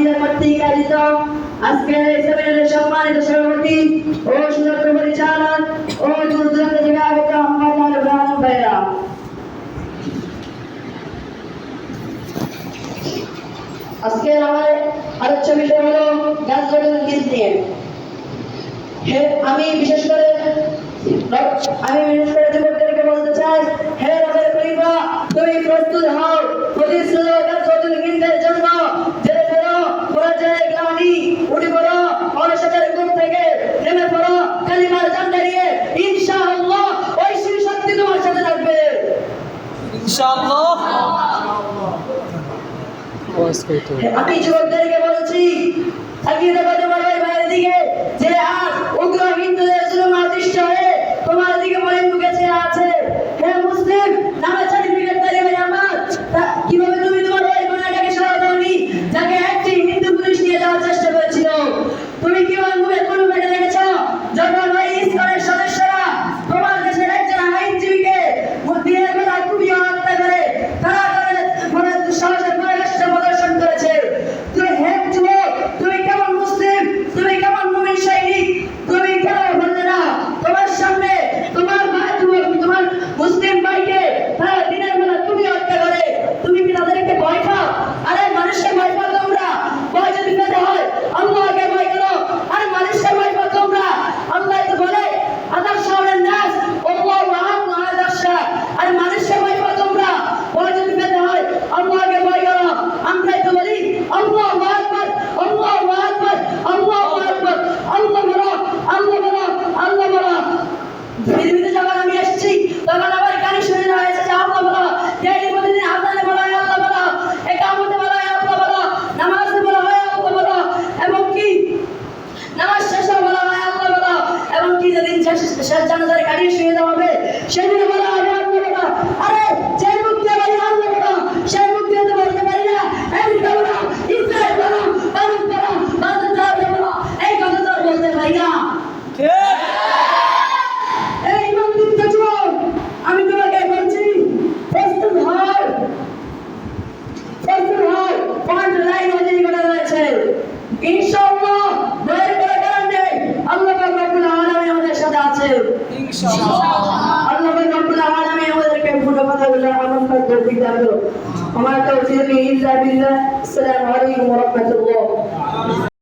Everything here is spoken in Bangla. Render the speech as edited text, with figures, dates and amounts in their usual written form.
হাফিজা কর্তৃক আয়োজিত আজকের এই সেমিনারের সম্মানিত সভাপতি ও সুদক্ষ পরিচালক ও দূর দূরান্ত থেকে আগত মোহাম্মদ আলম রহমান ভাইরা, আজকের আমার আলোচ্য বিষয় হলো গাছগাছালি গীত নিয়ে। আমি বিশেষ করে যুবকদেরকে বলতে চাই, হে রবের খলিফা, তুমি প্রস্তুত হও প্রতিশ্রুত গাছগাছালি গীতের জন্য। জেনে ফেরো পরাজয়ের গ্লানি, উঠে পড়ো অলসতার ঘুম থেকে, নেমে পড়ো কালিমার ঝান্ডা নিয়ে। ইনশাআল্লাহ ওই শ্রী শক্তি তোমার সাথে থাকবে ইনশাআল্লাহ। আমি যুবকদেরকে বলছি, তাকিয়ে দেখো তোমার ওই ভাইয়ের দিকে যে আজ উগ্র হিন্দুদের জুলুম অতিষ্ঠ হয়ে তোমার দিকে মলিন গেছে আছে। হে মুসলিম নামে সার্টিফিকেট তৈরি হয়ে আমার কিভাবে তুমি তোমার ওই বোনটাকে সরাতে দাওনি যাকে একটি হিন্দু পুলিশ নিয়ে যাওয়ার চেষ্টা করেছিল? তুমি কিভাবে মুখে কোনো বেটে রেখেছ যখন ওই ইসকনের সদস্যরা তোমার দেশের একজন আইনজীবীকে দিনের বেলা কুপিয়ে হত্যা করে তারা করে দুঃসাহসের পরাকাষ্ঠা প্রদর্শন করেছে? তুমি হে যুবক, তুমি কেমন মুসলিম, তুমি কেমন মুমিন সৈনিক, তুমি কেন বললে না তোমার সামনে তোমার ভাই যুবক তোমার মুসলিম ভাইকে তারা দিনের বেলা কুপিয়ে হত্যা করে, তুমি কি তাদেরকে ভয় পাও? আরে মানুষকে ভয় পাও তোমরা? ভয় যদি পেতে হয় আল্লাহকে ভয় করো। আর মানুষকে ভয় পাও তোমরা? আল্লাহ তো বলে আদার শাওরের নাস আল্লাহু আহাদ আহাদার শাহ। আর মানুষকে ভয় পাও তোমরা? ভয় যদি পেতে হয় আল্লাহকে ভয় করো। আমরাই তো বলি আল্লাহু আকবার, আল্লাহু আকবার, আল্লাহু আকবার, আল্লাহ বলো, আল্লাহ বলো, আল্লাহ বলো। পৃথিবীতে যখন আমি এসেছি তখন আমার কানে শুনে দেওয়া হয়েছে যে আল্লাহ বলো। ডেইলি প্রতিদিন আজানে বলা হয় আল্লাহ বলো, একামতে বলা হয় আল্লাহ বলো, নামাজে বলা হয় আল্লাহ বলো, এবং কি নামাজ শেষে বলা হয় আল্লাহ বলো, এবং কি যেদিন শেষ জানাজার গাড়ি শুয়ে দেওয়া হবে সেদিন বলা হবে আল্লাহ বলো। আরে যে মুখ দিয়ে বলি আল্লাহ বলো সেই মুখ দিয়ে তো বলতে পারি না আমেরিকা বলো, ইসরায়েল বলো, ভারত বলো, বাংলাদেশ বলো, এই কথা তো বলতে পারি না। এই মন্দির যুবক, আমি তোমাকে বলছি প্রস্তুত হও, প্রস্তুত হও। পয়েন্ট লাইন অধীন করা রয়েছে ইনশাআল্লাহ। ভয়ের কোনো কারণ নেই, আল্লাহ পাক রব্বুল আলামিন আমাদের সাথে আছে ইনশাআল্লাহ। আল্লাহ পাক রব্বুল আলামিন আমাদেরকে পুরো কথাগুলো আমল করতে দিতে। আমার তৌফিক ইল্লা বিল্লাহ। আসসালামু আলাইকুম ওয়া রাহমাতুল্লাহ।